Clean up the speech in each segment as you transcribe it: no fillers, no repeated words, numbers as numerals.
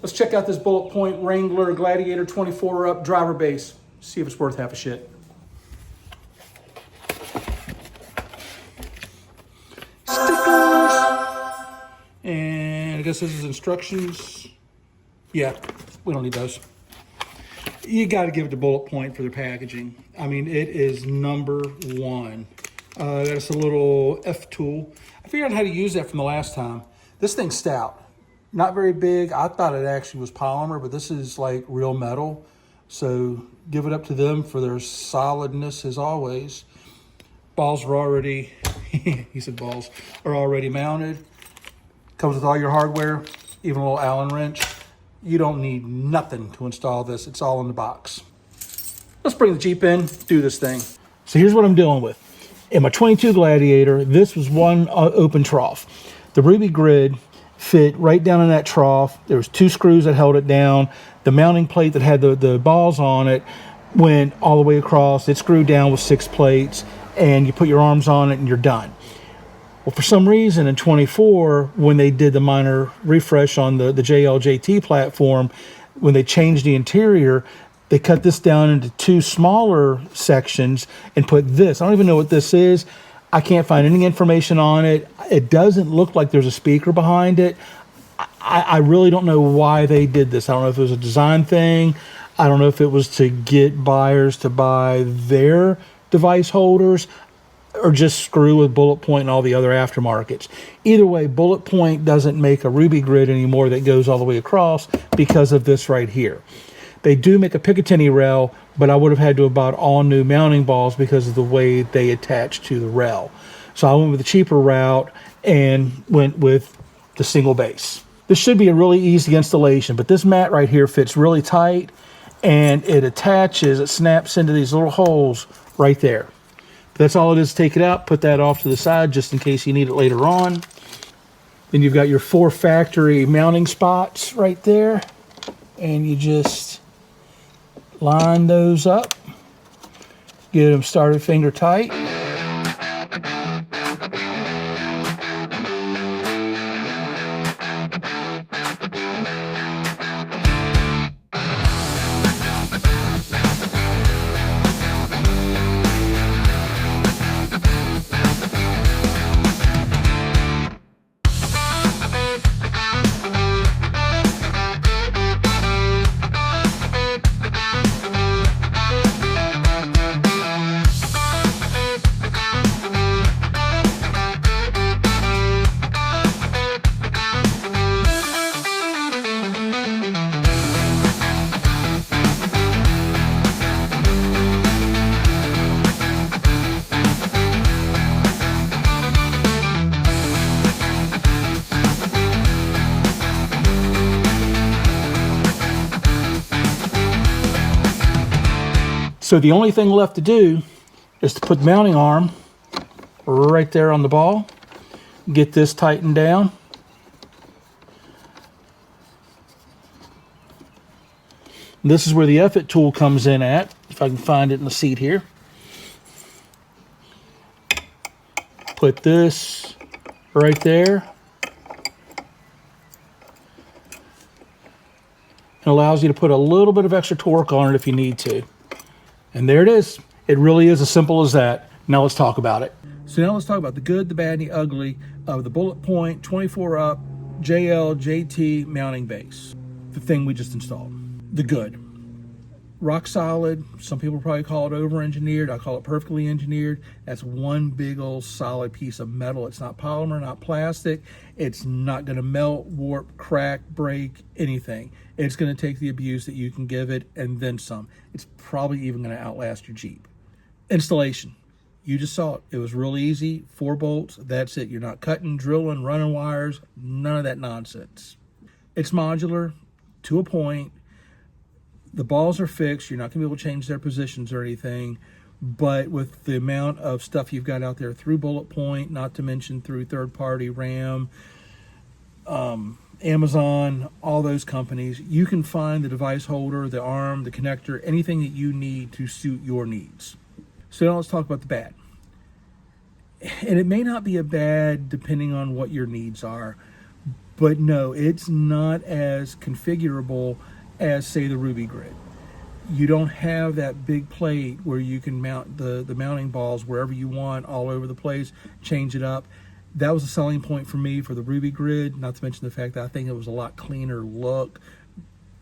Let's check out this Bulletpoint Wrangler Gladiator 24 up driver base. See if it's worth half a shit. Stickers. And I guess this is instructions. Yeah, we don't need those. You got to give it to Bulletpoint for their packaging. I mean, it is #1. That's a little F tool. I figured out how to use that from the last time. This thing's stout. Not very big. I thought it actually was polymer, but this is like real metal. So give it up to them for their solidness as always. Balls are already, he said balls, are already mounted. Comes with all your hardware, even a little Allen wrench. You don't need nothing to install this. It's all in the box. Let's bring the Jeep in, do this thing. So here's what I'm dealing with. In my 22 Gladiator, this was one open trough. The Ruby grid fit right down in that trough. There was 2 screws that held it down. The mounting plate that had the balls on it went all the way across. It screwed down with 6 plates, and you put your arms on it and you're done. Well, for some reason in 24, when they did the minor refresh on the JLJT platform, when they changed the interior, they cut this down into 2 smaller sections and put this. I don't even know what this is. I can't find any information on it. It doesn't look like there's a speaker behind it. I really don't know why they did this. I don't know if it was a design thing. I don't know if it was to get buyers to buy their device holders or just screw with Bulletpoint and all the other aftermarkets. Either way, Bulletpoint doesn't make a Ruby grid anymore that goes all the way across because of this right here. They do make a Picatinny rail, but I would have had to have bought all new mounting balls because of the way they attach to the rail. So I went with the cheaper route and went with the single base. This should be a really easy installation, but this mat right here fits really tight and it attaches, it snaps into these little holes right there. That's all it is. Take it out, put that off to the side just in case you need it later on. Then you've got your 4 factory mounting spots right there, and you just line those up, get them started finger tight. So the only thing left to do is to put the mounting arm right there on the ball, get this tightened down. This is where the F-it tool comes in at, if I can find it in the seat here. Put this right there. It allows you to put a little bit of extra torque on it if you need to. And there it is. It really is as simple as that. Now let's talk about it. So now let's talk about the good, the bad, and the ugly of the Bulletpoint 24 up JLJT mounting base. The thing we just installed. The good. Rock solid. Some people probably call it over-engineered. I call it perfectly engineered. That's one big old solid piece of metal. It's not polymer, not plastic. It's not going to melt, warp, crack, break, anything. It's going to take the abuse that you can give it and then some. It's probably even going to outlast your Jeep. Installation. You just saw it. It was really easy. 4 bolts. That's it. You're not cutting, drilling, running wires. None of that nonsense. It's modular to a point. The balls are fixed. You're not going to be able to change their positions or anything. But with the amount of stuff you've got out there through Bulletpoint, not to mention through third-party RAM, Amazon, all those companies, you can find the device holder, the arm, the connector, anything that you need to suit your needs. So now let's talk about the bad. And it may not be a bad depending on what your needs are, But no, it's not as configurable as, say, the Ruby Grid. You don't have that big plate where you can mount the mounting balls wherever you want, all over the place, change it up. That was a selling point for me for the Ruby Grid, not to mention the fact that I think it was a lot cleaner look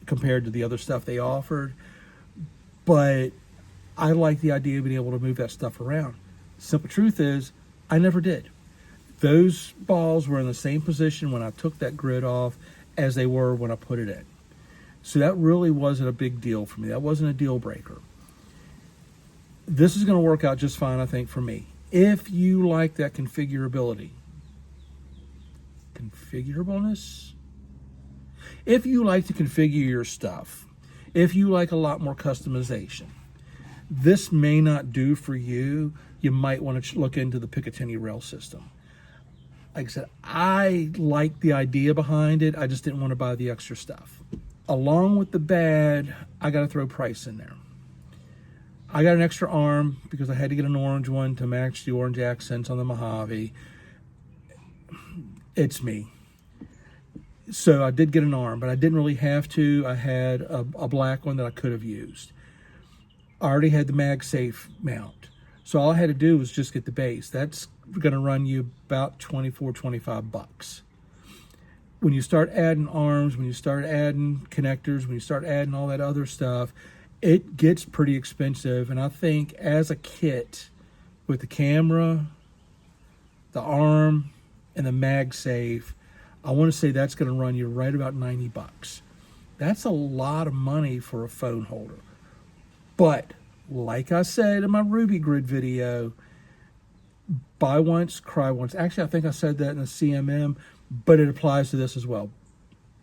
compared to the other stuff they offered. But I like the idea of being able to move that stuff around. Simple truth is, I never did. Those balls were in the same position when I took that grid off as they were when I put it in. So that really wasn't a big deal for me. That wasn't a deal breaker. This is going to work out just fine, I think, for me. If you like that configurability, configurableness? If you like to configure your stuff, if you like a lot more customization, this may not do for you. You might want to look into the Picatinny rail system. Like I said, I like the idea behind it. I just didn't want to buy the extra stuff. Along with the bad, I got to throw price in there. I got an extra arm because I had to get an orange one to match the orange accents on the Mojave. It's me. So I did get an arm, but I didn't really have to. I had a black one that I could have used. I already had the MagSafe mount. So all I had to do was just get the base. That's going to run you about 24, 25 bucks. When you start adding arms, when you start adding connectors, when you start adding all that other stuff, it gets pretty expensive. And I think as a kit with the camera, the arm, and the MagSafe, I want to say that's going to run you right about 90 bucks. That's a lot of money for a phone holder. But like I said in my Ruby Grid video, buy once, cry once. Actually, I think I said that in the CMM, but it applies to this as well.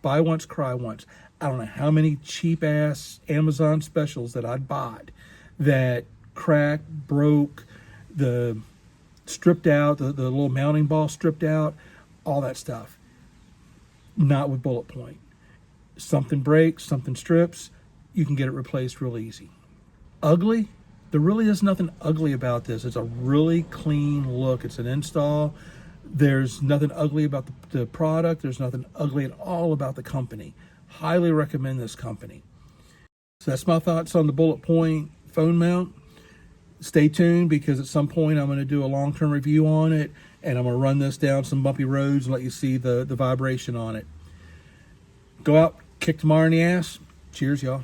Buy once, cry once. I don't know how many cheap-ass Amazon specials that I'd bought that cracked, broke, the stripped out, the little mounting ball stripped out, all that stuff. Not with Bulletpoint. Something breaks, something strips, you can get it replaced real easy. Ugly? There really is nothing ugly about this. It's a really clean look. It's an install. There's nothing ugly about the product. There's nothing ugly at all about the company. Highly recommend this company. So that's my thoughts on the Bulletpoint phone mount. Stay tuned because at some point I'm going to do a long-term review on it, and I'm going to run this down some bumpy roads and let you see the vibration on it. Go out, kick tomorrow in the ass. Cheers, y'all.